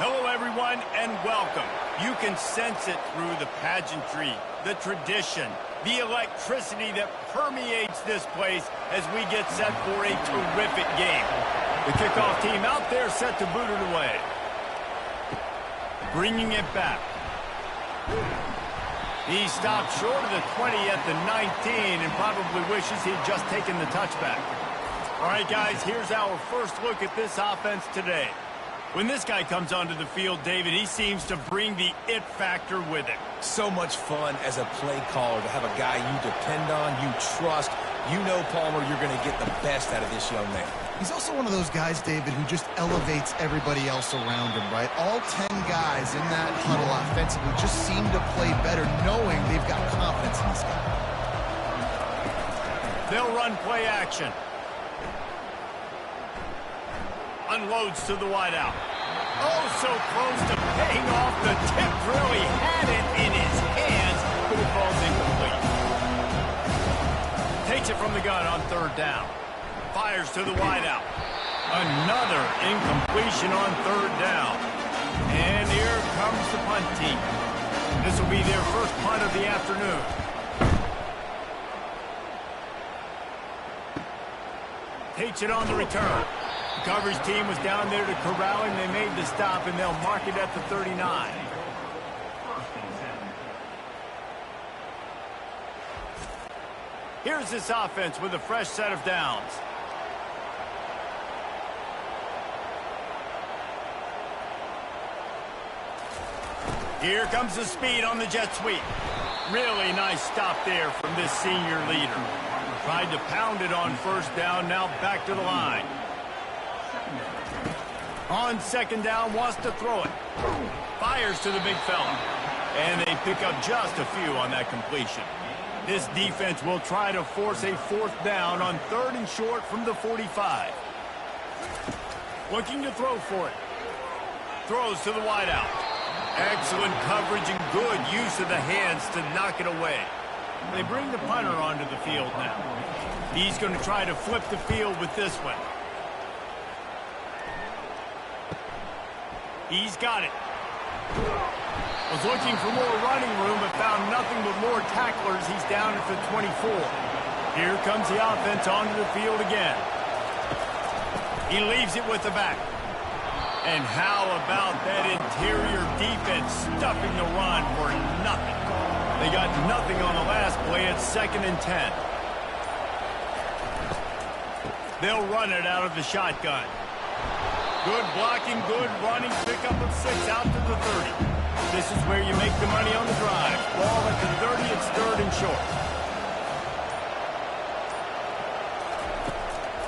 Hello, everyone, and welcome. You can sense it through the pageantry, the tradition, the electricity that permeates this place as we get set for a terrific game. The kickoff team out there set to boot it away. Bringing it back. He stopped short of the 20 at the 19 and probably wishes he'd just taken the touchback. All right, guys, here's our first look at this offense today. When this guy comes onto the field, David, he seems to bring the it factor with him. So much fun as a play caller to have a guy you depend on, you trust. You know, Palmer, you're going to get the best out of this young man. He's also one of those guys, David, who just elevates everybody else around him, right? All 10 guys in that huddle offensively just seem to play better knowing they've got confidence in this guy. They'll run play action. Unloads to the wideout. Oh, so close to paying off. The tip drill. He had it in his hands, but it falls incomplete. Takes it from the gun on third down. Fires to the wideout. Another incompletion on third down. And here comes the punt team. This will be their first punt of the afternoon. Takes it on the return. The coverage team was down there to corral him. They made the stop, and they'll mark it at the 39. Here's this offense with a fresh set of downs. Here comes the speed on the jet sweep. Really nice stop there from this senior leader. Tried to pound it on first down, now back to the line. On second down, wants to throw it. Fires to the big fella. And they pick up just a few on that completion. This defense will try to force a fourth down on third and short from the 45. Looking to throw for it. Throws to the wideout. Excellent coverage and good use of the hands to knock it away. They bring the punter onto the field now. He's going to try to flip the field with this one. He's got it. Was looking for more running room, but found nothing but more tacklers. He's down at the 24. Here comes the offense onto the field again. He leaves it with the back. And how about that interior defense stuffing the run for nothing? They got nothing on the last play. It's 2nd and 10. They'll run it out of the shotgun. Good blocking, good running, pickup of 6 out to the 30. This is where you make the money on the drive. Ball at the 30, it's 3rd and short.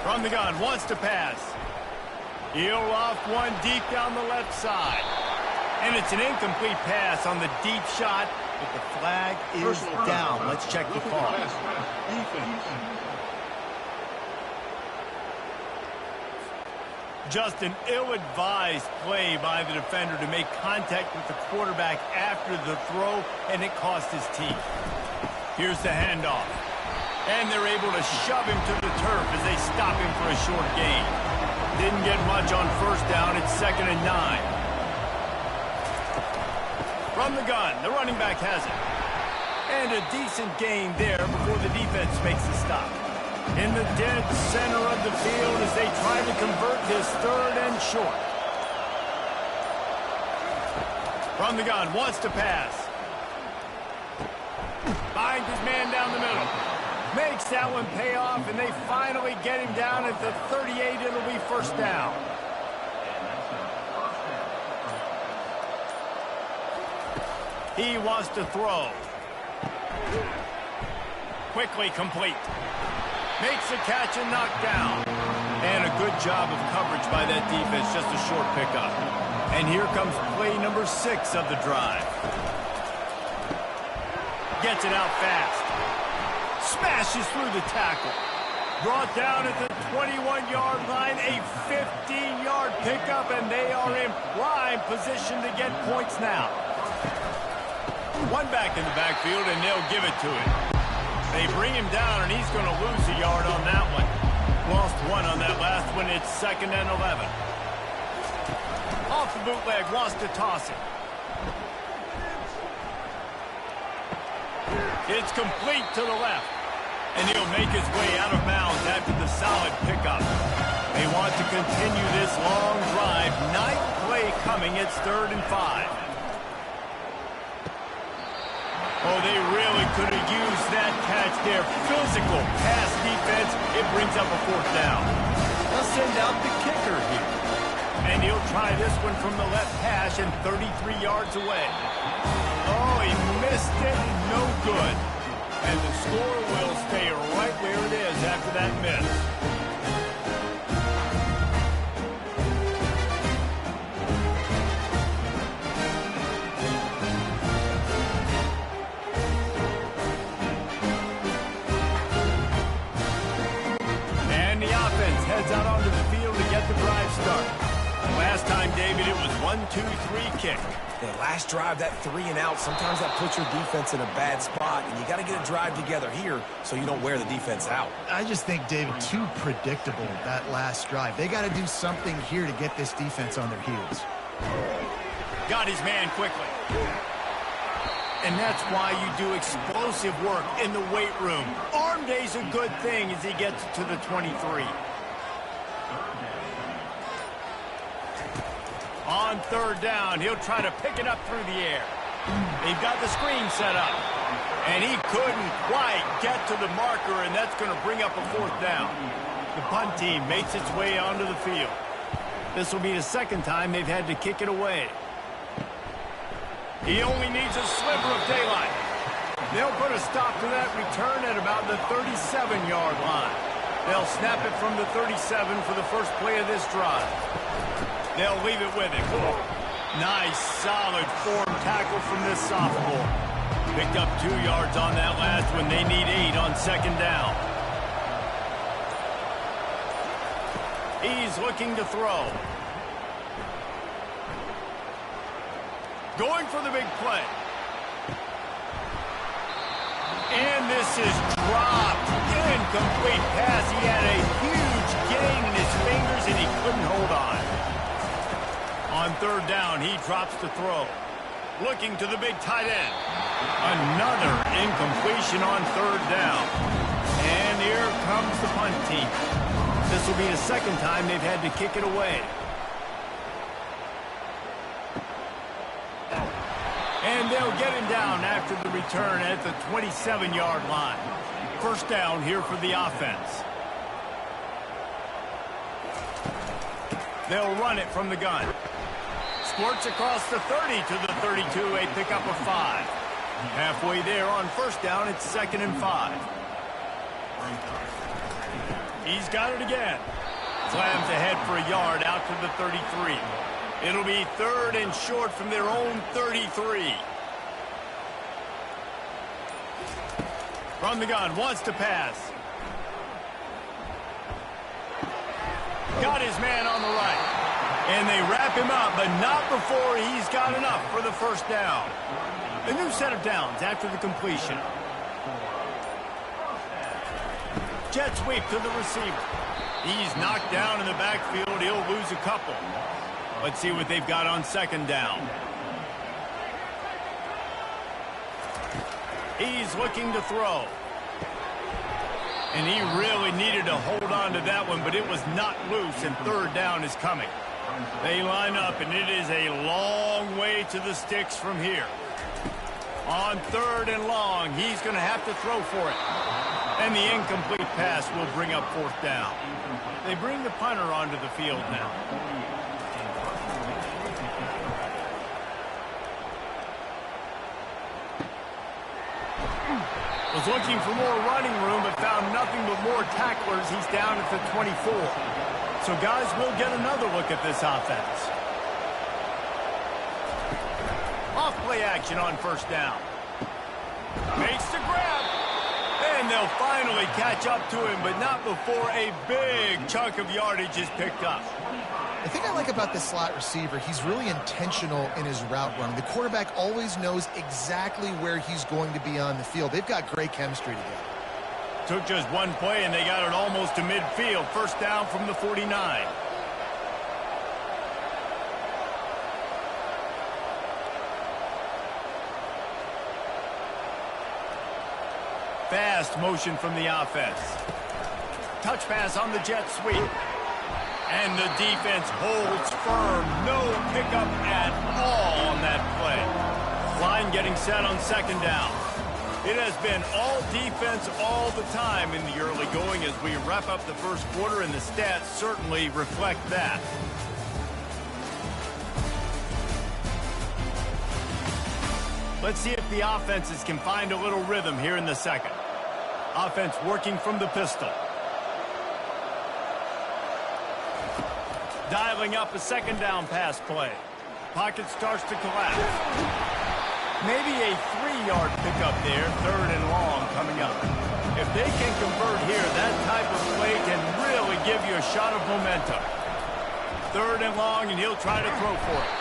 From the gun, wants to pass. He'll loft one deep down the left side. And it's an incomplete pass on the deep shot, but the flag is down. Let's check the call. Just an ill-advised play by the defender to make contact with the quarterback after the throw, and it cost his team. Here's the handoff. And they're able to shove him to the turf as they stop him for a short gain. Didn't get much on first down. It's 2nd and 9. From the gun, the running back has it. And a decent gain there before the defense makes the stop. In the dead center of the field as they try to convert this 3rd and short. From the gun, wants to pass. Finds his man down the middle. Makes that one pay off, and they finally get him down at the 38. It'll be first down. He wants to throw. Quickly complete. Makes the catch and knock down. And a good job of coverage by that defense, just a short pickup. And here comes play number 6 of the drive. Gets it out fast. Smashes through the tackle. Brought down at the 21-yard line, a 15-yard pickup, and they are in prime position to get points now. One back in the backfield, and they'll give it to him. They bring him down, and he's going to lose a yard on that one. Lost one on that last one. It's 2nd and 11. Off the bootleg, wants to toss it. It's complete to the left. And he'll make his way out of bounds after the solid pickup. They want to continue this long drive. Ninth play coming. It's 3rd and 5. Oh, they really could have used that catch there. Physical pass defense. It brings up a 4th down. They'll send out the kicker here. And he'll try this one from the left hash and 33 yards away. Oh, he missed it. No good. And the score will stay right where it is after that miss. And the offense heads out onto the field to get the drive started. Last time, David, it was 1-2-3 kick. The last drive, that 3 and out, sometimes that puts your defense in a bad spot, and you got to get a drive together here so you don't wear the defense out. I just think, David, too predictable, that last drive. They got to do something here to get this defense on their heels. Got his man quickly. And that's why you do explosive work in the weight room. Arm day's a good thing as he gets to the 23. On 3rd down, he'll try to pick it up through the air. They've got the screen set up. And he couldn't quite get to the marker, and that's going to bring up a 4th down. The punt team makes its way onto the field. This will be the 2nd time they've had to kick it away. He only needs a sliver of daylight. They'll put a stop to that return at about the 37-yard line. They'll snap it from the 37 for the first play of this drive. They'll leave it with him. Nice, solid form tackle from this sophomore. Picked up 2 yards on that last one. They need 8 on 2nd down. He's looking to throw. Going for the big play. And this is dropped. Incomplete pass. He had a huge gain in his fingers, and he couldn't hold on. On 3rd down, he drops the throw. Looking to the big tight end. Another incompletion on 3rd down. And here comes the punt team. This will be the 2nd time they've had to kick it away. And they'll get him down after the return at the 27-yard line. 1st down here for the offense. They'll run it from the gun. Squirts across the 30 to the 32, a pickup of 5. Halfway there on 1st down, it's 2nd and 5. He's got it again. Slams ahead for a yard out to the 33. It'll be 3rd and short from their own 33. From the gun, wants to pass. Got his man on the right. And they wrap him up, but not before he's got enough for the 1st down. A new set of downs after the completion. Jet sweep to the receiver. He's knocked down in the backfield. He'll lose a couple. Let's see what they've got on 2nd down. He's looking to throw. And he really needed to hold on to that one, but it was not loose, and 3rd down is coming. They line up, and it is a long way to the sticks from here. On 3rd and long, he's going to have to throw for it. And the incomplete pass will bring up 4th down. They bring the punter onto the field now. Was looking for more running room, but found nothing but more tacklers. He's down at the 24. So guys, we'll get another look at this offense. Off play action on 1st down. Makes the grab. And they'll finally catch up to him, but not before a big chunk of yardage is picked up. The thing I like about this slot receiver, he's really intentional in his route running. The quarterback always knows exactly where he's going to be on the field. They've got great chemistry together. Took just one play, and they got it almost to midfield. 1st down from the 49. fast motion from the offense. Touch pass on the jet sweep. And the defense holds firm. No pickup at all on that play. Line getting set on second down. It has been all defense all the time in the early going as we wrap up the first quarter, and the stats certainly reflect that. Let's see if the offenses can find a little rhythm here in the second. Offense working from the pistol. Dialing up a second down pass play. Pocket starts to collapse. Maybe a 3-yard pickup there, third and long coming up. If they can convert here, that type of play can really give you a shot of momentum. Third and long, and he'll try to throw for it.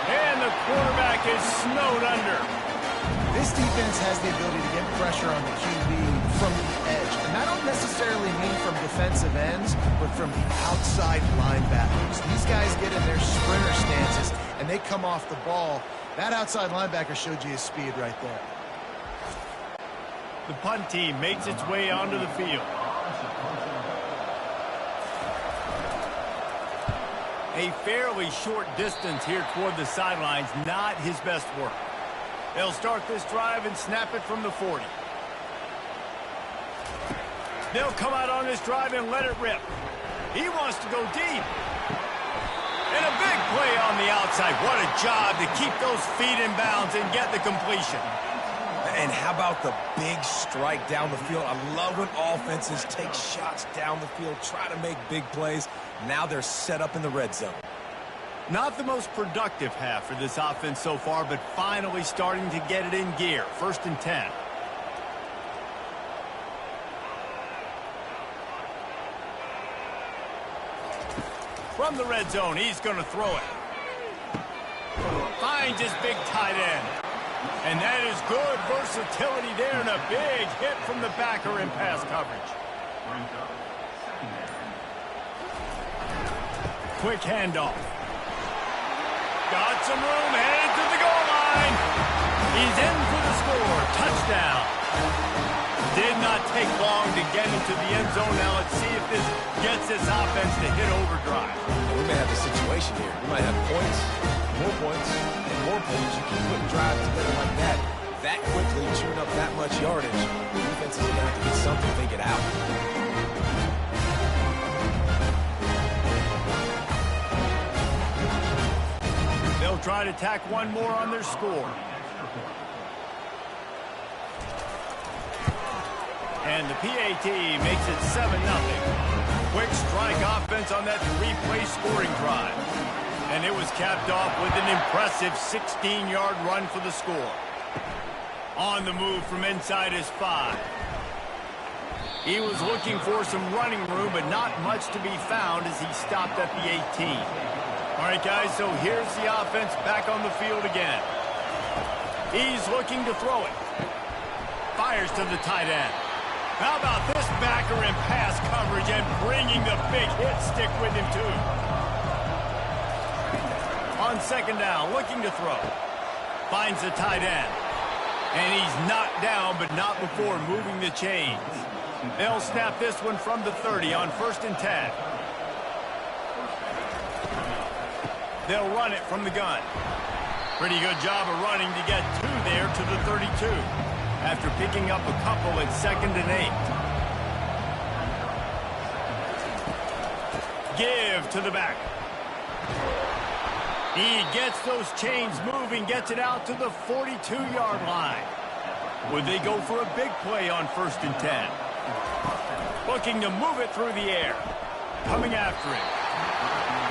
And the quarterback is snowed under. This defense has the ability to get pressure on the QB from the edge. And I don't necessarily mean from defensive ends, but from the outside linebackers. These guys get in their sprinter stances, and they come off the ball. That outside linebacker showed you his speed right there. The punt team makes its way onto the field. A fairly short distance here toward the sidelines, not his best work. They'll start this drive and snap it from the 40. They'll come out on this drive and let it rip. He wants to go deep. And a big play on the outside. What a job to keep those feet in bounds and get the completion. And how about the big strike down the field? I love when offenses take shots down the field, try to make big plays. Now they're set up in the red zone. Not the most productive half for this offense so far, but finally starting to get it in gear. 1st and 10. From the red zone, he's going to throw it. Finds his big tight end. And that is good versatility there, and a big hit from the backer in pass coverage. Quick handoff. Got some room, headed to the goal line. He's in for the score. Touchdown. Did not take long to get into the end zone. Now let's see if this gets this offense to hit overdrive. We may have a situation here. We might have points, and more points. You can put drives together like that quickly, chewing up that much yardage. The defense is going to have to get something to think it out. They'll try to tack one more on their score. And the PAT makes it 7-0. Quick strike offense on that 3-play scoring drive. And it was capped off with an impressive 16-yard run for the score. On the move from inside his 5. He was looking for some running room, but not much to be found as he stopped at the 18. All right, guys, so here's the offense back on the field again. He's looking to throw it. Fires to the tight end. How about this backer in pass coverage and bringing the big hit stick with him, too. On second down, looking to throw. Finds the tight end. And he's knocked down, but not before moving the chains. They'll snap this one from the 30 on 1st and 10. They'll run it from the gun. Pretty good job of running to get 2 there to the 32. After picking up a couple at 2nd and 8. Give to the back. He gets those chains moving, gets it out to the 42-yard line. Would they go for a big play on 1st and 10? Looking to move it through the air. Coming after him.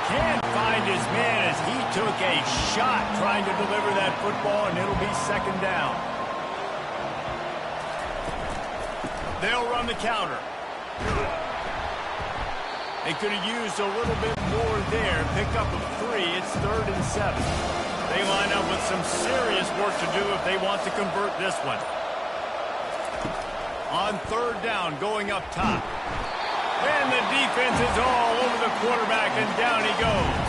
Can't find his man as he took a shot trying to deliver that football, and it'll be 2nd down. They'll run the counter. They could have used a little bit more there. Picked up a 3. It's 3rd and 7. They line up with some serious work to do if they want to convert this one. On 3rd down, going up top. And the defense is all over the quarterback, and down he goes.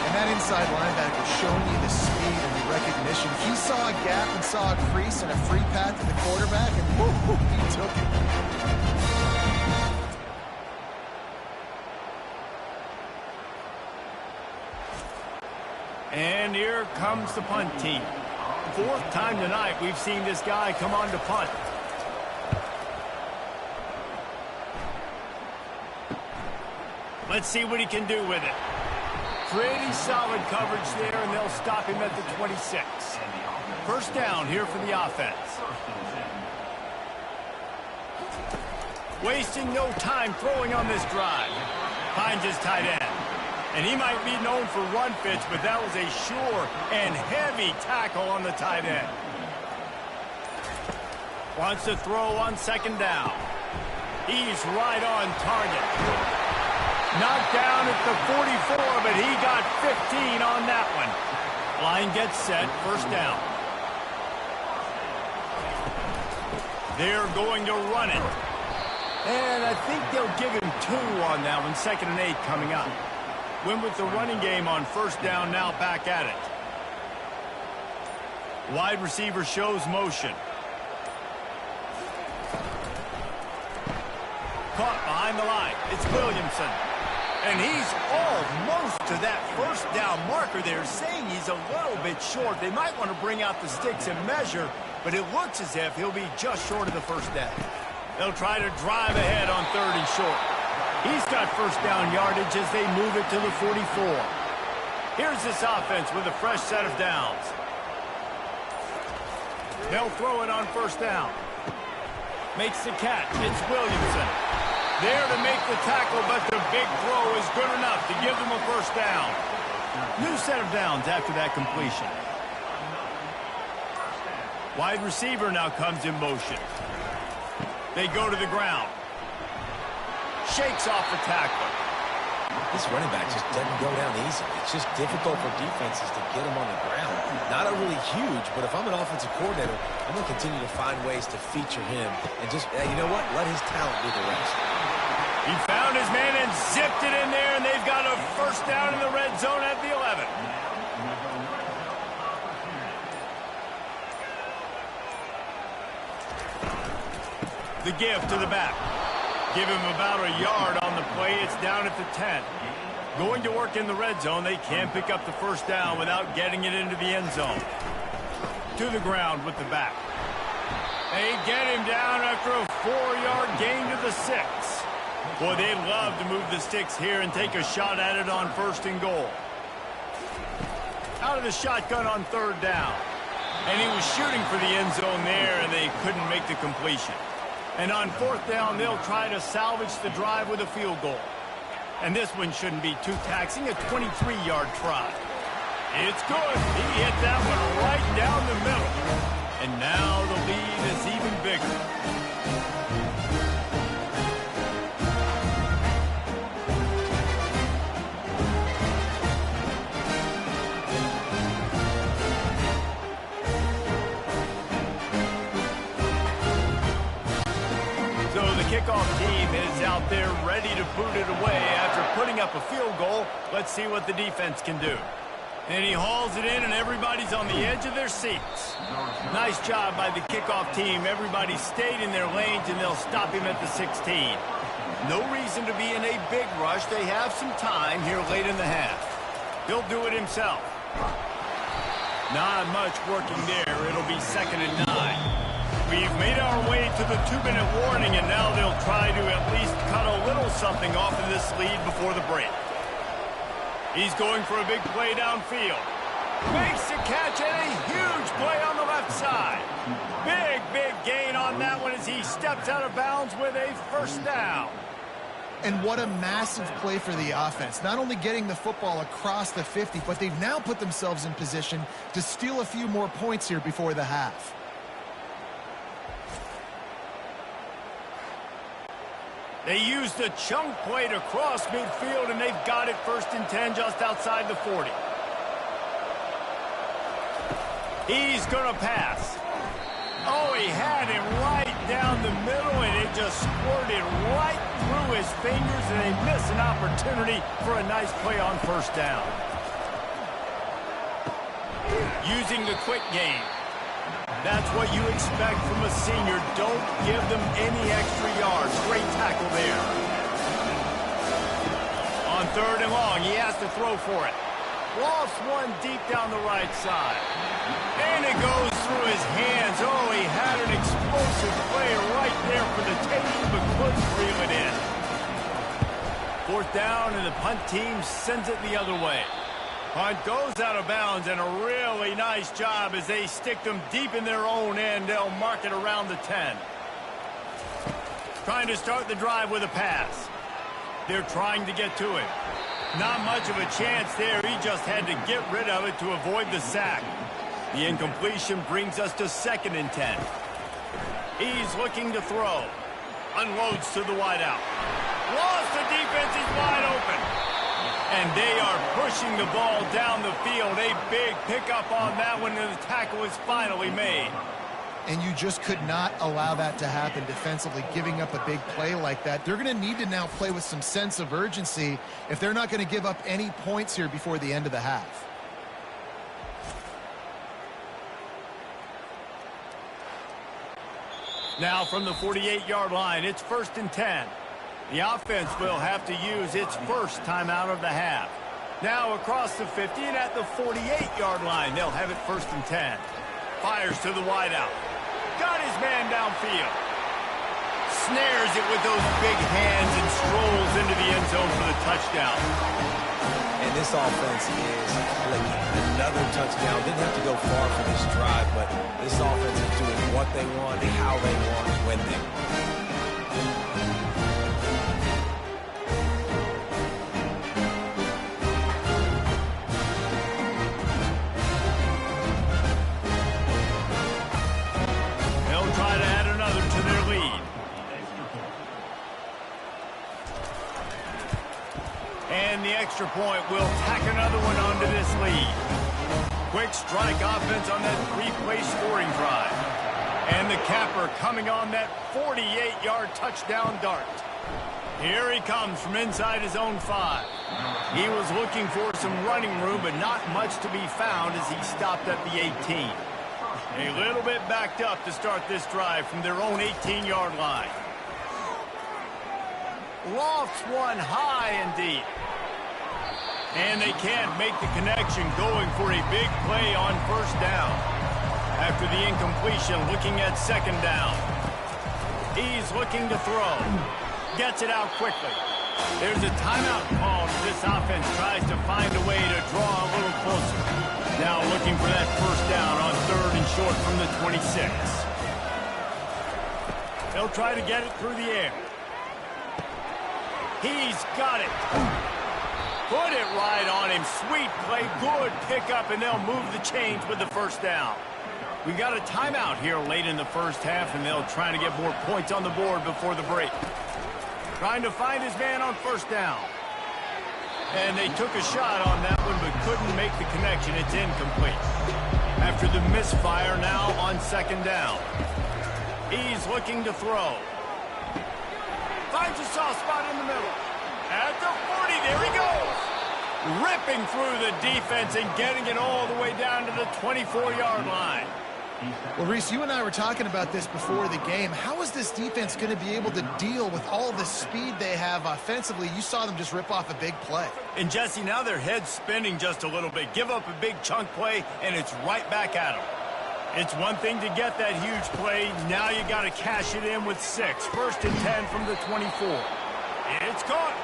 And that inside linebacker showing you the speed and the recognition position. He saw a gap and saw a crease and a free path to the quarterback, and woo, he took it. And here comes the punt team. Fourth time tonight we've seen this guy come on to punt. Let's see what he can do with it. Pretty solid coverage there, and they'll stop him at the 26. First down here for the offense. Wasting no time throwing on this drive. Finds his tight end. And he might be known for run fits, but that was a sure and heavy tackle on the tight end. Wants to throw on second down. He's right on target. Knocked down at the 44, but he got 15 on that one. Line gets set, first down. They're going to run it. And I think they'll give him 2 on that one, 2nd and 8 coming up. Win with the running game on first down, now back at it. Wide receiver shows motion. Caught behind the line. It's Williamson. And he's almost to that first down marker there, saying he's a little bit short. They might want to bring out the sticks and measure, but it looks as if he'll be just short of the first down. They'll try to drive ahead on 3rd and short. He's got first down yardage as they move it to the 44. Here's this offense with a fresh set of downs. They'll throw it on first down. Makes the catch. It's Williamson. There to make the tackle, but the big throw is good enough to give them a first down. New set of downs after that completion. Wide receiver now comes in motion. They go to the ground. Shakes off the tackle. This running back just doesn't go down easy. It's just difficult for defenses to get him on the ground. Not a really huge, but if I'm an offensive coordinator, I'm going to continue to find ways to feature him and just, you know what, let his talent do the rest. He found his man and zipped it in there, and they've got a first down in the red zone at the 11. The give to the back. Give him about a yard on the play. It's down at the 10. Going to work in the red zone. They can't pick up the first down without getting it into the end zone. To the ground with the back. They get him down after a 4-yard gain to the 6. Boy, they'd love to move the sticks here and take a shot at it on 1st and goal. Out of the shotgun on 3rd down. And he was shooting for the end zone there, and they couldn't make the completion. And on 4th down, they'll try to salvage the drive with a field goal. And this one shouldn't be too taxing, a 23-yard try. It's good. He hit that one right down the middle. And now the lead is even bigger. Kickoff team is out there ready to boot it away after putting up a field goal. Let's see what the defense can do. And he hauls it in, and everybody's on the edge of their seats. Nice job by the kickoff team. Everybody stayed in their lanes, and they'll stop him at the 16. No reason to be in a big rush. They have some time here late in the half. He'll do it himself. Not much working there. It'll be 2nd and 9. We've made our way to the 2-minute warning, and now they'll try to at least cut a little something off of this lead before the break. He's going for a big play downfield. Makes the catch, and a huge play on the left side. Big gain on that one as he steps out of bounds with a first down. And what a massive play for the offense. Not only getting the football across the 50, but they've now put themselves in position to steal a few more points here before the half. They used a chunk play to cross midfield, and they've got it 1st and 10 just outside the 40. He's going to pass. Oh, he had him right down the middle, and it just squirted right through his fingers, and they miss an opportunity for a nice play on first down. using the quick game. That's what you expect from a senior. Don't give them any extra yards. Great tackle there. On 3rd and long, he has to throw for it. Lost one deep down the right side. And it goes through his hands. Oh, he had an explosive play right there for the taking, but couldn't reel it in. 4th down, and the punt team sends it the other way. Punt goes out of bounds, and a really nice job as they stick them deep in their own end. They'll mark it around the 10. Trying to start the drive with a pass. They're trying to get to it. Not much of a chance there. He just had to get rid of it to avoid the sack. The incompletion brings us to 2nd and 10. He's looking to throw. Unloads to the wideout. Lost, the defense is wide open. And they are pushing the ball down the field. A big pickup on that one, and the tackle is finally made. And you just could not allow that to happen defensively, giving up a big play like that. They're going to need to now play with some sense of urgency if they're not going to give up any points here before the end of the half. Now from the 48-yard line, it's 1st and 10. The offense will have to use its first timeout of the half. Now across the 50 and at the 48-yard line, they'll have it 1st and 10. Fires to the wideout. Got his man downfield. Snares it with those big hands and strolls into the end zone for the touchdown. And this offense is clicking. Another touchdown. Didn't have to go far for this drive, but this offense is doing what they want, how they want, when they want. And the extra point will tack another one onto this lead. Quick strike offense on that 3-play scoring drive. And the capper coming on that 48-yard touchdown dart. Here he comes from inside his own 5. He was looking for some running room, but not much to be found as he stopped at the 18. A little bit backed up to start this drive from their own 18-yard line. Lofts one high and deep. And they can't make the connection, going for a big play on 1st down. After the incompletion, looking at 2nd down. He's looking to throw. Gets it out quickly. There's a timeout call as this offense tries to find a way to draw a little closer. Now looking for that 1st down on 3rd and short from the 26. They'll try to get it through the air. He's got it. Put it right on him. Sweet play. Good pickup, and they'll move the chains with the 1st down. We got a timeout here late in the 1st half, and they'll try to get more points on the board before the break. Trying to find his man on 1st down. And they took a shot on that one, but couldn't make the connection. It's incomplete. After the misfire, now on 2nd down. He's looking to throw. Finds a soft spot in the middle. At the 40, there he goes. Ripping through the defense and getting it all the way down to the 24-yard line. Well, Reese, you and I were talking about this before the game. How is this defense going to be able to deal with all the speed they have offensively? You saw them just rip off a big play. And, Jesse, now their head's spinning just a little bit. Give up a big chunk play, and it's right back at them. It's one thing to get that huge play. Now you got to cash it in with 6. 1st and 10 from the 24. It's caught.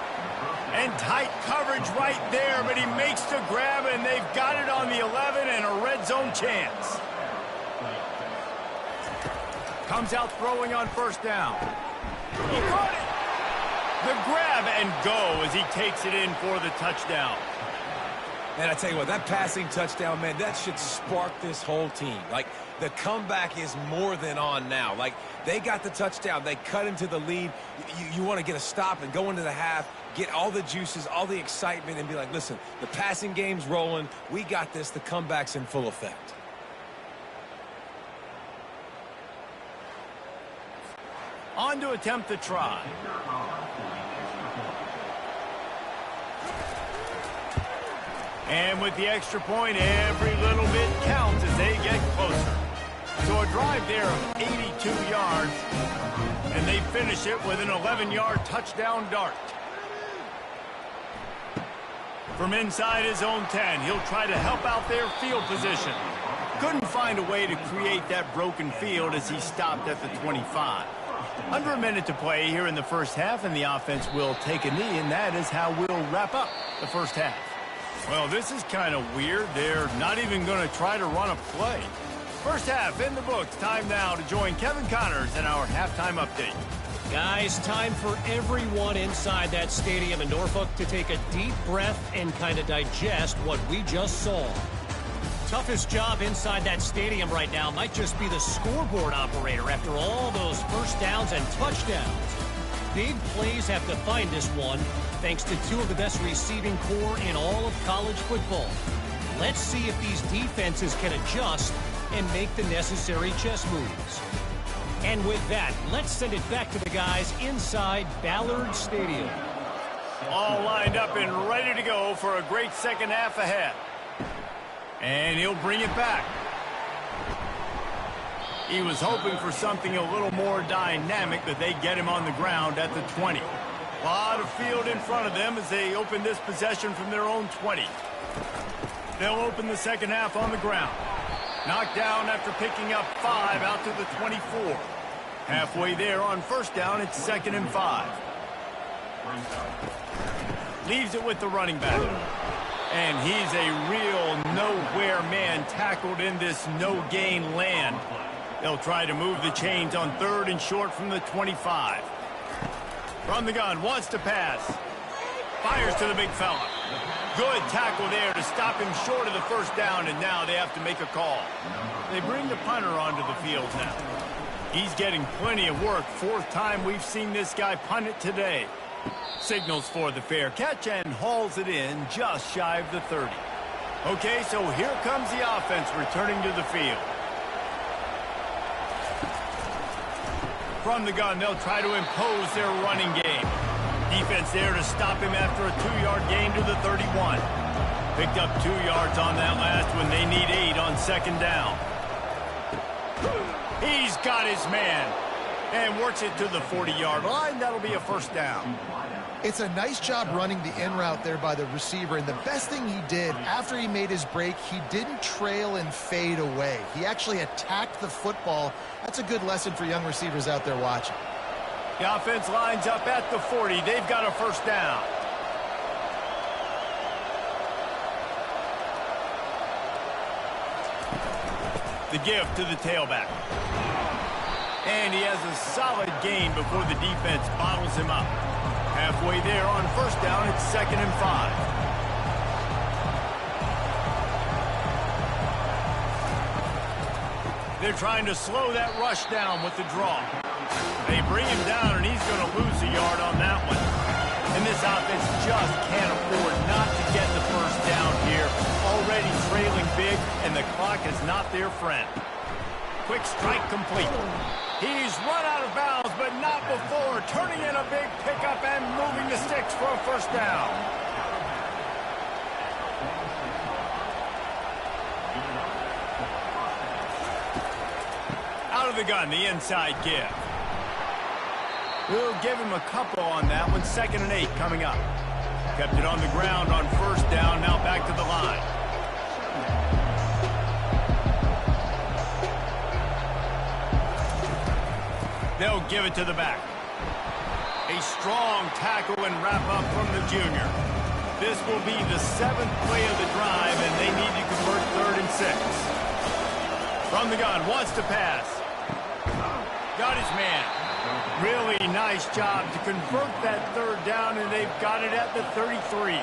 And tight coverage right there, but he makes the grab, and they've got it on the 11 and a red zone chance. Comes out throwing on 1st down. He caught it. The grab and go as he takes it in for the touchdown. Man, I tell you what, that passing touchdown, man, that should spark this whole team. Like, the comeback is more than on now. Like, they got the touchdown. They cut into the lead. You want to get a stop and go into the half, get all the juices, all the excitement, and be like, listen, the passing game's rolling. We got this. The comeback's in full effect. On to attempt the try. And with the extra point, every little bit counts. drive there of 82 yards, and they finish it with an 11-yard touchdown dart. From inside his own 10, he'll try to help out their field position. Couldn't find a way to create that broken field as he stopped at the 25. Under a minute to play here in the first half, and the offense will take a knee, and that is how we'll wrap up the first half. Well, this is kind of weird. They're not even going to try to run a play. First half in the books. Time now to join Kevin Connors in our halftime update. Guys, time for everyone inside that stadium in Norfolk to take a deep breath and kind of digest what we just saw. Toughest job inside that stadium right now might just be the scoreboard operator after all those first downs and touchdowns. Big plays have defined this one, thanks to two of the best receiving core in all of college football. Let's see if these defenses can adjust and make the necessary chess moves. And with that, let's send it back to the guys inside Ballard Stadium. All lined up and ready to go for a great second half ahead. And he'll bring it back. He was hoping for something a little more dynamic, but they get him on the ground at the 20. A lot of field in front of them as they open this possession from their own 20. They'll open the second half on the ground. Knocked down after picking up 5 out to the 24. Halfway there on first down, it's 2nd and 5. Leaves it with the running back. And he's a real nowhere man tackled in this no-gain land. They'll try to move the chains on 3rd and short from the 25. From the gun, wants to pass. Fires to the big fella. Good tackle there to stop him short of the first down, and now they have to make a call. They bring the punter onto the field now. He's getting plenty of work. 4th time we've seen this guy punt it today. Signals for the fair catch and hauls it in just shy of the 30. Okay, so here comes the offense returning to the field. From the gun, they'll try to impose their running game. Defense there to stop him after a 2-yard gain to the 31. Picked up 2 yards on that last one. They need 8 on 2nd down. He's got his man and works it to the 40-yard line. That'll be a first down. It's a nice job running the in route there by the receiver, and the best thing he did after he made his break, he didn't trail and fade away. He actually attacked the football. That's a good lesson for young receivers out there watching. The offense lines up at the 40. They've got a first down. The give to the tailback. And he has a solid gain before the defense bottles him up. Halfway there on first down, it's 2nd and 5. They're trying to slow that rush down with the draw. They bring him down, and he's going to lose a yard on that one. And this offense just can't afford not to get the first down here. Already trailing big, and the clock is not their friend. Quick strike complete. He's run out of bounds, but not before turning in a big pickup and moving the sticks for a first down. Out of the gun, the inside give. We'll give him a couple on that one. 2nd and 8 coming up. Kept it on the ground on first down, now back to the line. They'll give it to the back. A strong tackle and wrap up from the junior. This will be the 7th play of the drive, and they need to convert 3rd and 6. From the gun, wants to pass. Got his man. Really nice job to convert that 3rd down, and they've got it at the 33.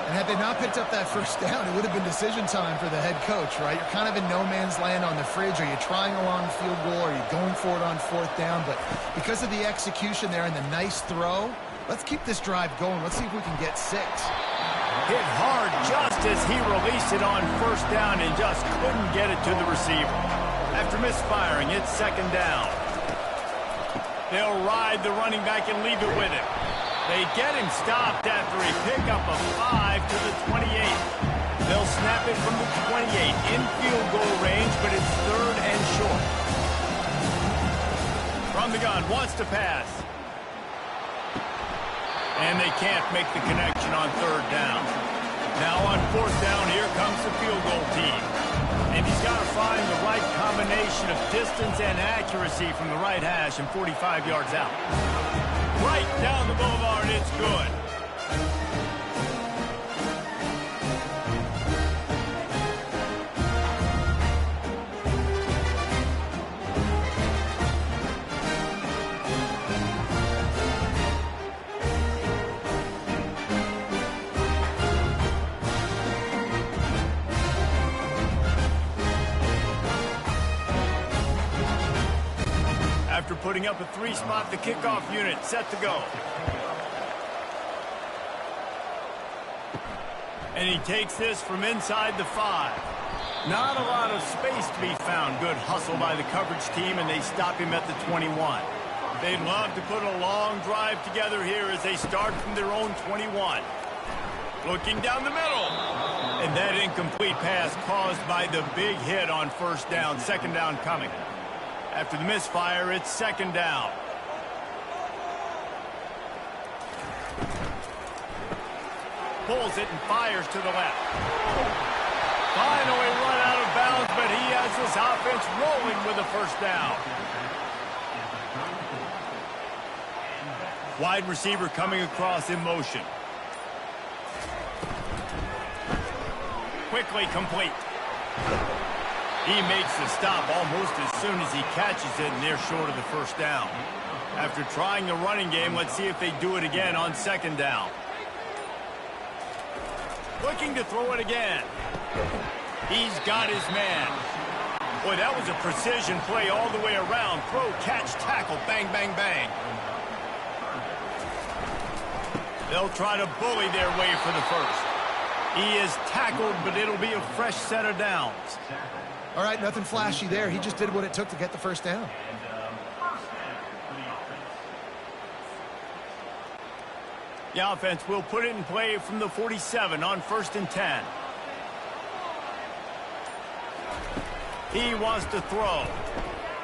And had they not picked up that first down, it would have been decision time for the head coach, right? You're kind of in no man's land on the fridge. Are you trying a long field goal? Are you going for it on 4th down? But because of the execution there and the nice throw, let's keep this drive going. Let's see if we can get 6. Hit hard just as he released it on first down and just couldn't get it to the receiver. After misfiring, it's 2nd down. They'll ride the running back and leave it with him. They get him stopped after a pickup of 5 to the 28. They'll snap it from the 28 in field goal range, but it's 3rd and short. From the gun, wants to pass. And they can't make the connection on third down. Now on fourth down, here comes the field goal team. And he's got to find the right combination of distance and accuracy from the right hash and 45 yards out. Right down the boulevard, it's good. After putting up a three-spot, the kickoff unit set to go. And he takes this from inside the 5. Not a lot of space to be found. Good hustle by the coverage team, and they stop him at the 21. They'd love to put a long drive together here as they start from their own 21. Looking down the middle. And that incomplete pass caused by the big hit on first down. Second down coming. After the misfire, it's second down. Pulls it and fires to the left. Finally run out of bounds, but he has this offense rolling with a first down. Wide receiver coming across in motion. Quickly complete. He makes the stop almost as soon as he catches it, and they're short of the first down. After trying the running game, let's see if they do it again on second down. Looking to throw it again. He's got his man. Boy, that was a precision play all the way around. Throw, catch, tackle, bang, bang, bang. They'll try to bully their way for the first. He is tackled, but it'll be a fresh set of downs. All right, nothing flashy there. He just did what it took to get the first down. The offense will put it in play from the 47 on 1st and 10. He wants to throw.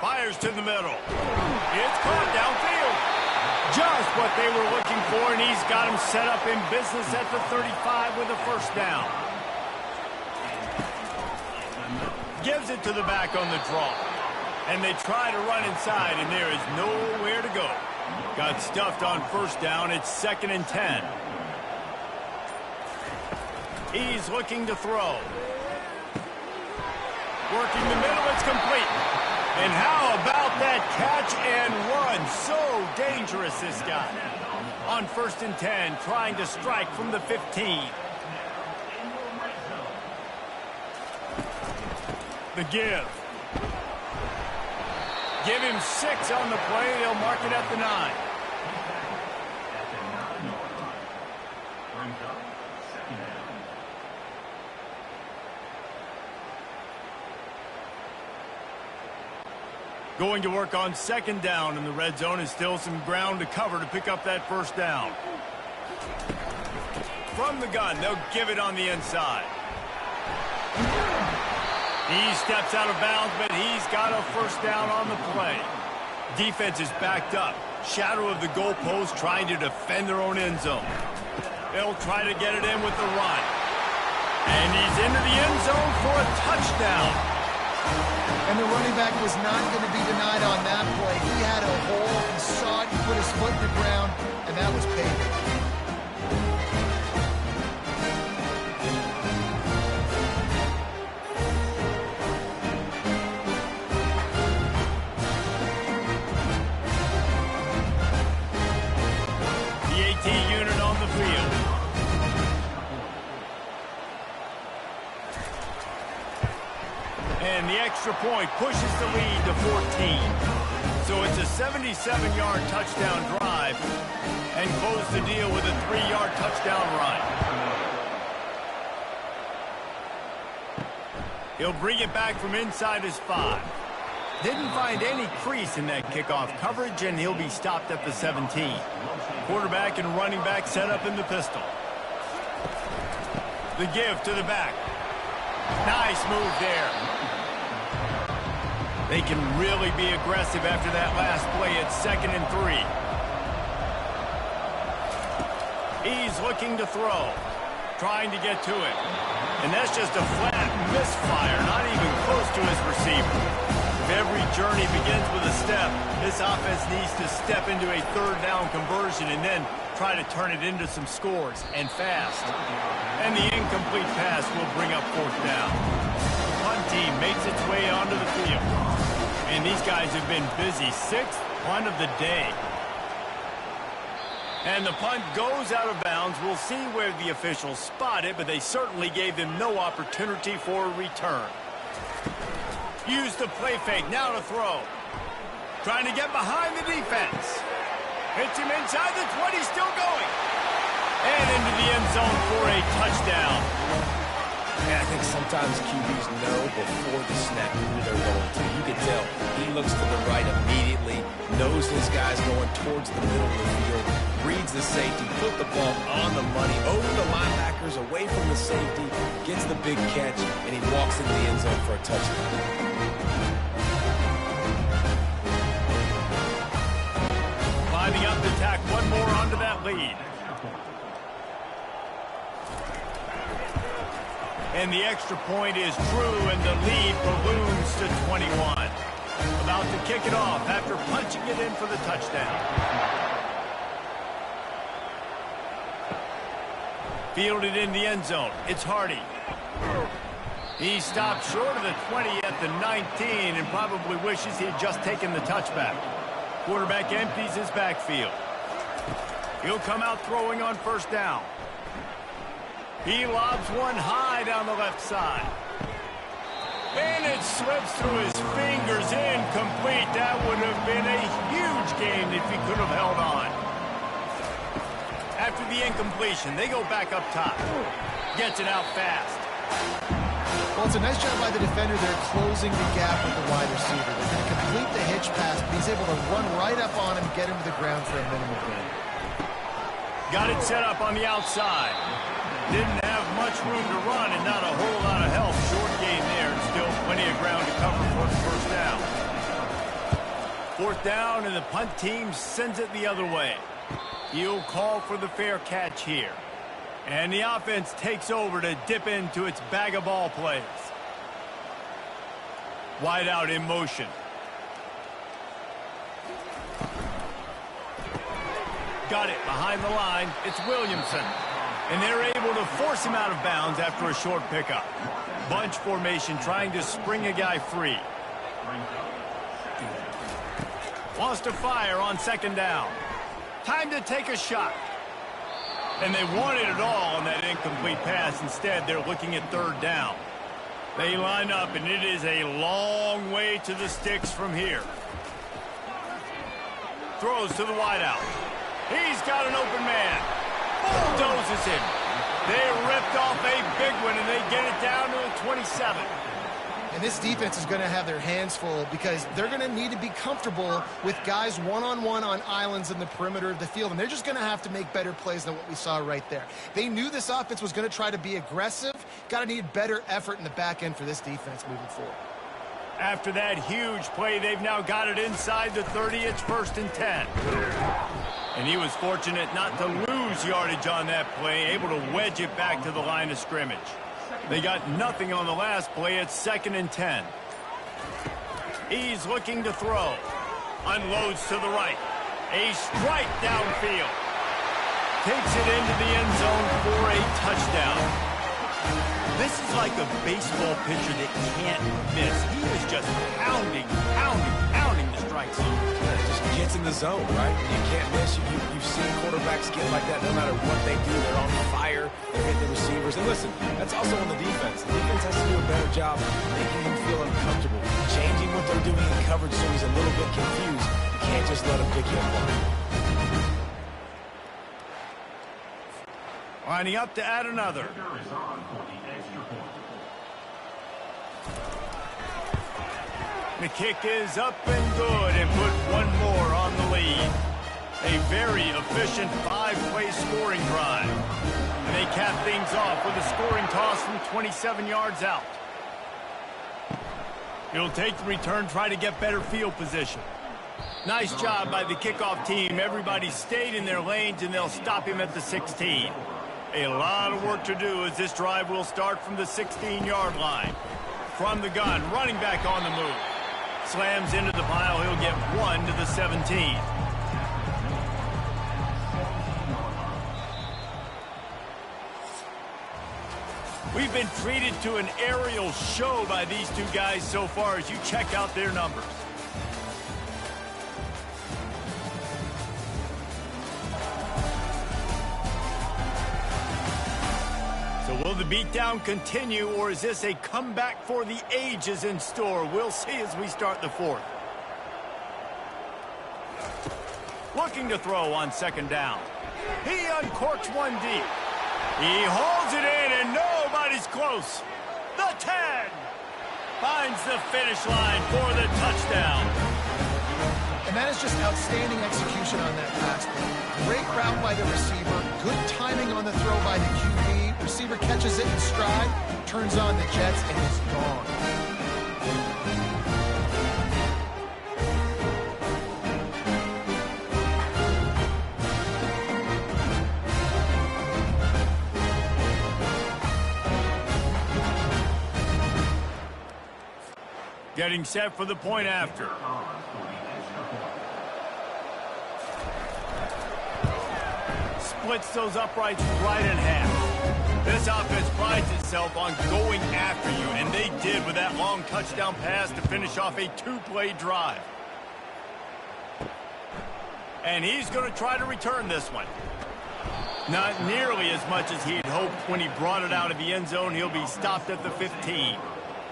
Fires to the middle. It's caught downfield. Just what they were looking for, and he's got him set up in business at the 35 with a first down. Gives it to the back on the draw. And they try to run inside, and there is nowhere to go. Got stuffed on first down. It's 2nd and 10. He's looking to throw. Working the middle, it's complete. And how about that catch and run? So dangerous, this guy. On 1st and 10, trying to strike from the 15. The give. Give him 6 on the play. They'll mark it at the 9. Going to work on second down, and the red zone is still some ground to cover to pick up that first down. From the gun, they'll give it on the inside. He steps out of bounds, but he's got a first down on the play. Defense is backed up. Shadow of the goalpost trying to defend their own end zone. They'll try to get it in with the run. And he's into the end zone for a touchdown. And the running back was not going to be denied on that play. He had a hole, he saw it, he put his foot in the ground, and that was payment. The AT unit on the field. And the extra point pushes the lead to 14. So it's a 77-yard touchdown drive and close the deal with a 3-yard touchdown run. He'll bring it back from inside his 5. Didn't find any crease in that kickoff coverage, and he'll be stopped at the 17. Quarterback and running back set up in the pistol. The give to the back. Nice move there. They can really be aggressive after that last play at 2nd and 3. He's looking to throw, trying to get to it. And that's just a flat misfire, not even close to his receiver. If every journey begins with a step, this offense needs to step into a 3rd down conversion and then try to turn it into some scores, and fast. And the incomplete pass will bring up 4th down. The punt team makes its way onto the field. And these guys have been busy. 6th punt of the day. And the punt goes out of bounds. We'll see where the officials spot it, but they certainly gave them no opportunity for a return. Use the play fake, now to throw. Trying to get behind the defense. Hits him inside the 20, still going. And into the end zone for a touchdown. Yeah, I think sometimes QBs know before the snap who they're going to. You can tell he looks to the right immediately, knows his guy's going towards the middle of the field, reads the safety, put the ball on the money, over the linebackers, away from the safety, gets the big catch, and he walks into the end zone for a touchdown. Climbing up to tack one more onto that lead. And the extra point is true, and the lead balloons to 21. About to kick it off after punching it in for the touchdown. Fielded in the end zone. It's Hardy. He stopped short of the 20 at the 19 and probably wishes he had just taken the touchback. Quarterback empties his backfield. He'll come out throwing on 1st down. He lobs one high down the left side. And it slips through his fingers, incomplete. That would have been a huge game if he could have held on. After the incompletion, they go back up top. Gets it out fast. Well, it's a nice job by the defender there closing the gap with the wide receiver. They're going to complete the hitch pass, but he's able to run right up on him, get him to the ground for a minimum gain. Got it set up on the outside. Didn't have much room to run and not a whole lot of help. Short gain there and still plenty of ground to cover for the 1st down. 4th down and the punt team sends it the other way. He'll call for the fair catch here. And the offense takes over to dip into its bag of ball plays. Wide out in motion. Got it behind the line. It's Williamson. And they're able to force him out of bounds after a short pickup. Bunch formation trying to spring a guy free. Wants to fire on 2nd down. Time to take a shot. And they wanted it all on that incomplete pass. Instead, they're looking at 3rd down. They line up, and it is a long way to the sticks from here. Throws to the wideout. He's got an open man. Bulldozes him. They ripped off a big one, and they get it down to the 27. And this defense is going to have their hands full because they're going to need to be comfortable with guys one-on-one on islands in the perimeter of the field. And they're just going to have to make better plays than what we saw right there. They knew this offense was going to try to be aggressive. Got to need better effort in the back end for this defense moving forward. After that huge play, they've now got it inside the 30. It's 1st and 10. And he was fortunate not to lose yardage on that play, able to wedge it back to the line of scrimmage. They got nothing on the last play. It's 2nd and 10. He's looking to throw. Unloads to the right. A strike downfield. Takes it into the end zone for a touchdown. This is like a baseball pitcher that can't miss. He was just pounding the strike zone. It just gets in the zone, right? You can't miss. You've seen quarterbacks get like that no matter what they do. They're on fire. They're hitting the receivers. And listen, that's also on the defense. The defense has to do a better job making him feel uncomfortable, changing what they're doing in coverage so he's a little bit confused. You can't just let him pick you apart. Lining up to add another. The kick is up and good and put one more on the lead. A very efficient 5-play scoring drive. And they cap things off with a scoring toss from 27 yards out. He'll take the return, try to get better field position. Nice job by the kickoff team. Everybody stayed in their lanes, and they'll stop him at the 16. A lot of work to do as this drive will start from the 16-yard line. From the gun, running back on the move. Slams into the pile. He'll get 1 to the 17. We've been treated to an aerial show by these two guys so far as you check out their numbers. So will the beatdown continue, or is this a comeback for the ages in store? We'll see as we start the fourth. Looking to throw on second down. He uncorks one deep. He holds it in, and nobody's close. The 10 finds the finish line for the touchdown. And that is just outstanding execution on that pass play. Great route by the receiver, good timing on the throw by the QB. Receiver catches it in stride, turns on the jets, and is gone. Getting set for the point after. Splits those uprights right in half. This offense prides itself on going after you, and they did with that long touchdown pass to finish off a two-play drive. And he's going to try to return this one. Not nearly as much as he'd hoped when he brought it out of the end zone. He'll be stopped at the 15.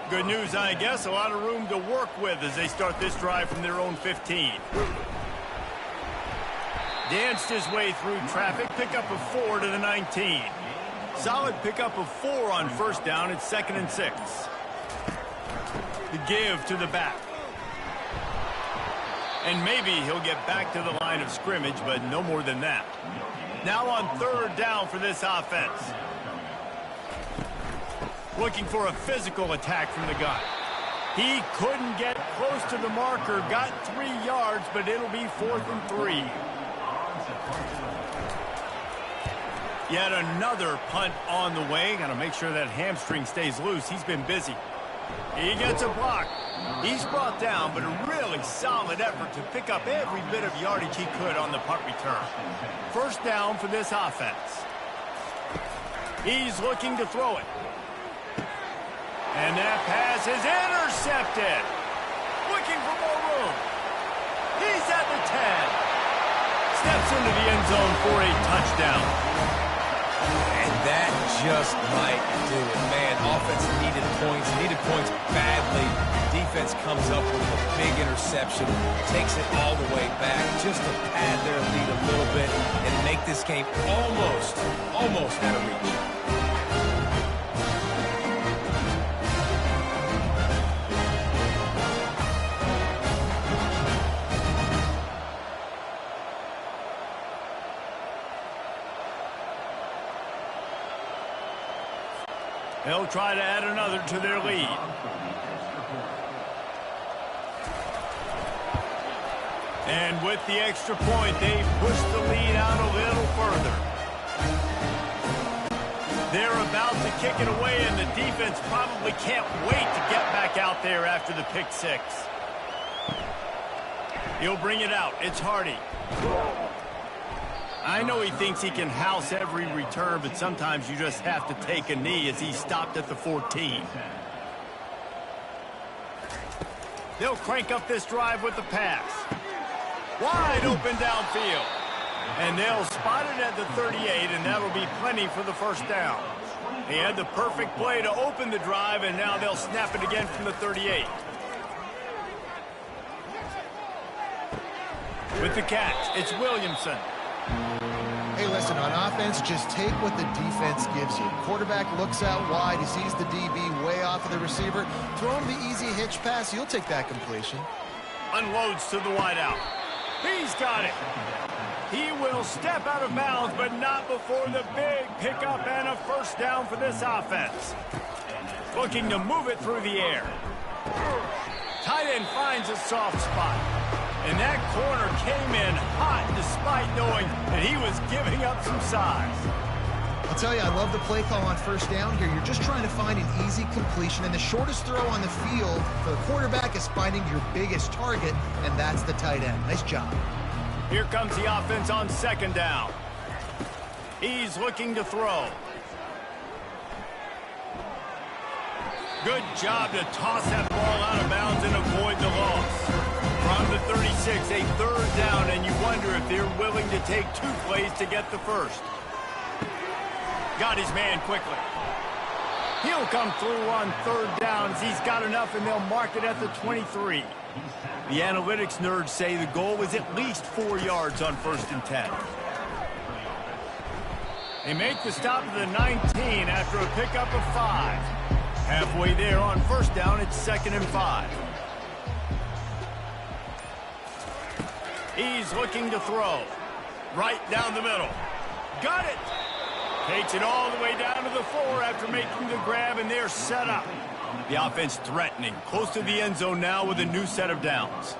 Good news, I guess. A lot of room to work with as they start this drive from their own 15. Danced his way through traffic. Pickup of 4 to the 19. Solid pickup of 4 on first down. It's 2nd and 6. The give to the back. And maybe he'll get back to the line of scrimmage, but no more than that. Now on third down for this offense. Looking for a physical attack from the gun. He couldn't get close to the marker. Got 3 yards, but it'll be 4th and 3. Yet another punt on the way. Got to make sure that hamstring stays loose. He's been busy. He gets a block. He's brought down, but a really solid effort to pick up every bit of yardage he could on the punt return. First down for this offense. He's looking to throw it. And that pass is intercepted. Looking for more room. He's at the 10. Steps into the end zone for a touchdown. And that just might do it. Man, offense needed points badly. Defense comes up with a big interception, takes it all the way back just to pad their lead a little bit and make this game almost out of reach. They'll try to add another to their lead. And with the extra point, they push the lead out a little further. They're about to kick it away, and the defense probably can't wait to get back out there after the pick six. He'll bring it out. It's Hardy. I know he thinks he can house every return, but sometimes you just have to take a knee as he stopped at the 14. They'll crank up this drive with the pass. Wide open downfield. And they'll spot it at the 38, and that'll be plenty for the first down. He had the perfect play to open the drive, and now they'll snap it again from the 38. With the catch, it's Williamson. Hey, listen, on offense, just take what the defense gives you. Quarterback looks out wide. He sees the DB way off of the receiver. Throw him the easy hitch pass. You'll take that completion. Unloads to the wideout. He's got it. He will step out of bounds, but not before the big pickup and a first down for this offense. Looking to move it through the air. finds a soft spot. And that corner came in hot despite knowing that he was giving up some size. I'll tell you, I love the play call on first down here. You're just trying to find an easy completion, and the shortest throw on the field for the quarterback is finding your biggest target, and that's the tight end. Nice job. Here comes the offense on second down. He's looking to throw. Good job to toss that ball out of bounds and avoid the loss. From the 36, a third down, and you wonder if they're willing to take 2 plays to get the first. Got his man quickly. He'll come through on third downs. He's got enough, and they'll mark it at the 23. The analytics nerds say the goal was at least 4 yards on 1st and 10. They make the stop at the 19 after a pickup of 5. Halfway there on first down, it's 2nd and 5. He's looking to throw. Right down the middle. Got it! Takes it all the way down to the 4 after making the grab, and they're set up. The offense threatening, close to the end zone now with a new set of downs.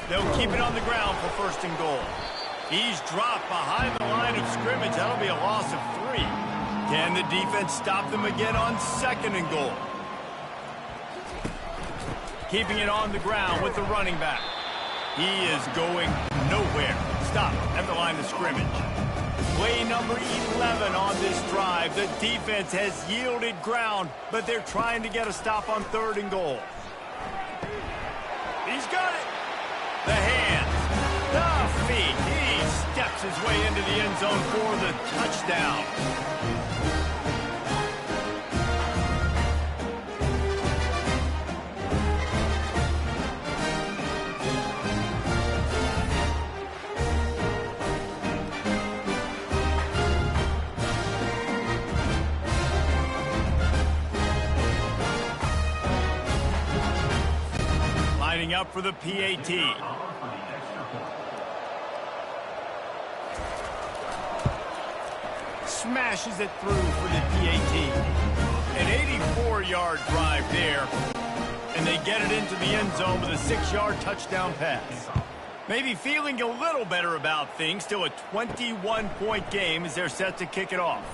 They'll keep it on the ground for 1st and goal. He's dropped behind the line of scrimmage. That'll be a loss of 3. Can the defense stop them again on 2nd and goal? Keeping it on the ground with the running back. He is going nowhere. Stop at the line of scrimmage. Play number 11 on this drive. The defense has yielded ground, but they're trying to get a stop on 3rd and goal. He's got it. The hands, the feet. He steps his way into the end zone for the touchdown. Up for the PAT. Smashes it through for the PAT. An 84-yard drive there, and they get it into the end zone with a 6-yard touchdown pass. Maybe feeling a little better about things. Still a 21-point game as they're set to kick it off.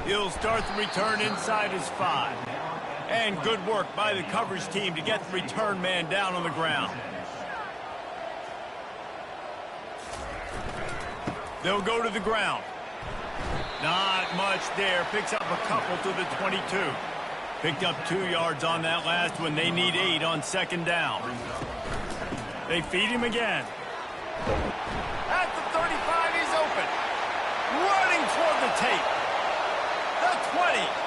He'll start the return inside his 5. And good work by the coverage team to get the return man down on the ground. They'll go to the ground. Not much there. Picks up a couple to the 22. Picked up 2 yards on that last one. They need 8 on 2nd down. They feed him again. At the 35, he's open. Running toward the tape. The 20.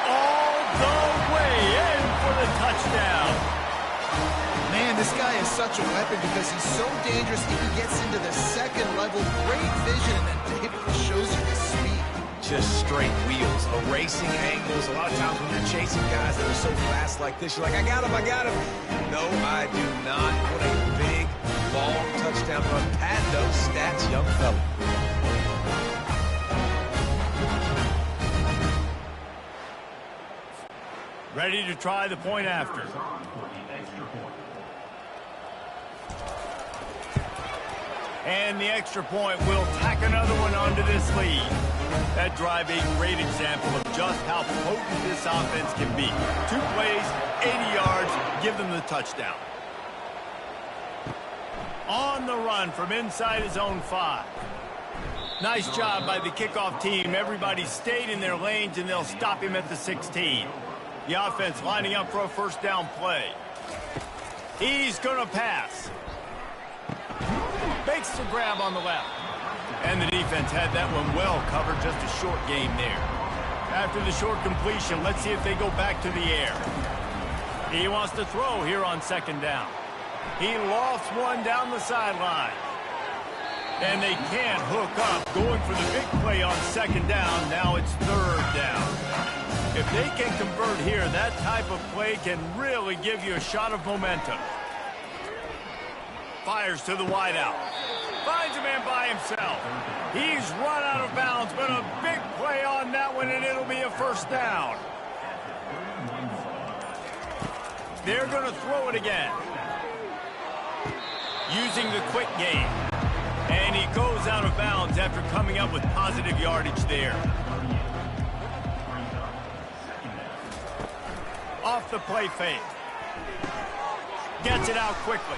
All the way in for the touchdown. Man, this guy is such a weapon because he's so dangerous if he gets into the 2nd level. Great vision, and it shows you his speed. Just straight wheels, erasing angles. A lot of times when you're chasing guys that are so fast like this, you're like, I got him, I got him. No, I do not. What a big, long touchdown run. Pad those stats, young fella. Ready to try the point after. And the extra point will tack another one onto this lead. That drive a great example of just how potent this offense can be. 2 plays, 80 yards, give them the touchdown. On the run from inside his own 5. Nice job by the kickoff team. Everybody stayed in their lanes, and they'll stop him at the 16. The offense lining up for a 1st down play. He's going to pass. Makes the grab on the left. And the defense had that one well covered. Just a short game there. After the short completion, let's see if they go back to the air. He wants to throw here on 2nd down. He lofts one down the sideline. And they can't hook up. Going for the big play on 2nd down. Now it's 3rd down. If they can convert here, that type of play can really give you a shot of momentum. Fires to the wideout. Finds a man by himself. He's run out of bounds, but a big play on that one, and it'll be a 1st down. They're going to throw it again. Using the quick game. And he goes out of bounds after coming up with positive yardage there. Off the play fake. Gets it out quickly.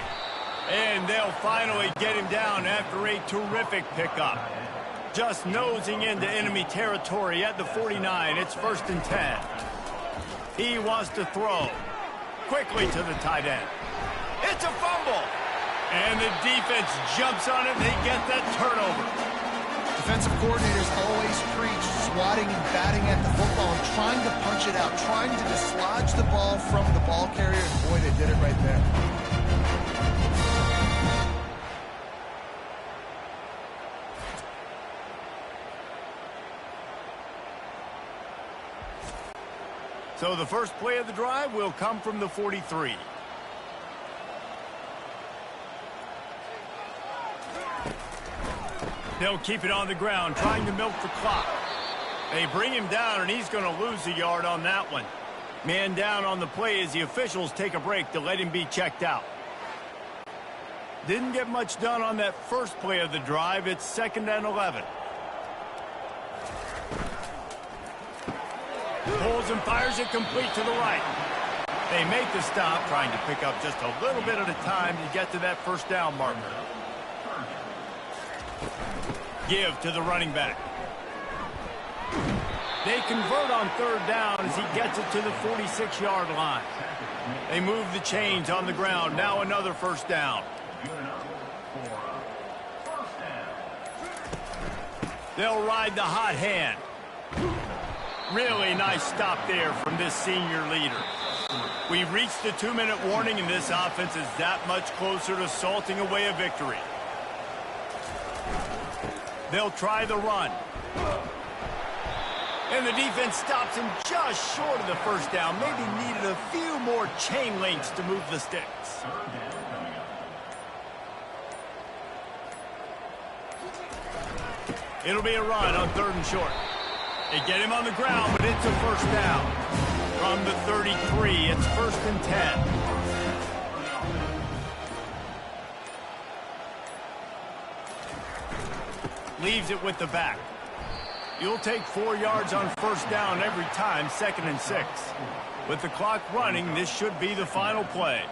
And they'll finally get him down after a terrific pickup. Just nosing into enemy territory at the 49. It's 1st and 10. He wants to throw. Quickly to the tight end. It's a fumble. And the defense jumps on it and they get that turnover. Defensive coordinators always preach swatting and batting at the football and trying to punch it out, trying to dislodge the ball from the ball carrier, and boy, they did it right there. So the first play of the drive will come from the 43. They'll keep it on the ground, trying to milk the clock. They bring him down, and he's going to lose a yard on that one. Man down on the play as the officials take a break to let him be checked out. Didn't get much done on that first play of the drive. It's 2nd and 11. Pulls and fires it complete to the right. They make the stop, trying to pick up just a little bit at a time to get to that first down marker. Give to the running back. They convert on 3rd down as he gets it to the 46-yard line. They move the chains on the ground. Now another 1st down. They'll ride the hot hand. Really nice stop there from this senior leader. We've reached the 2-minute warning, and this offense is that much closer to salting away a victory. They'll try the run. And the defense stops him just short of the 1st down. Maybe needed a few more chain links to move the sticks. It'll be a run on 3rd and short. They get him on the ground, but it's a 1st down. From the 33, it's 1st and 10. Leaves it with the back. You'll take 4 yards on 1st down every time, 2nd and 6. With the clock running, this should be the final play.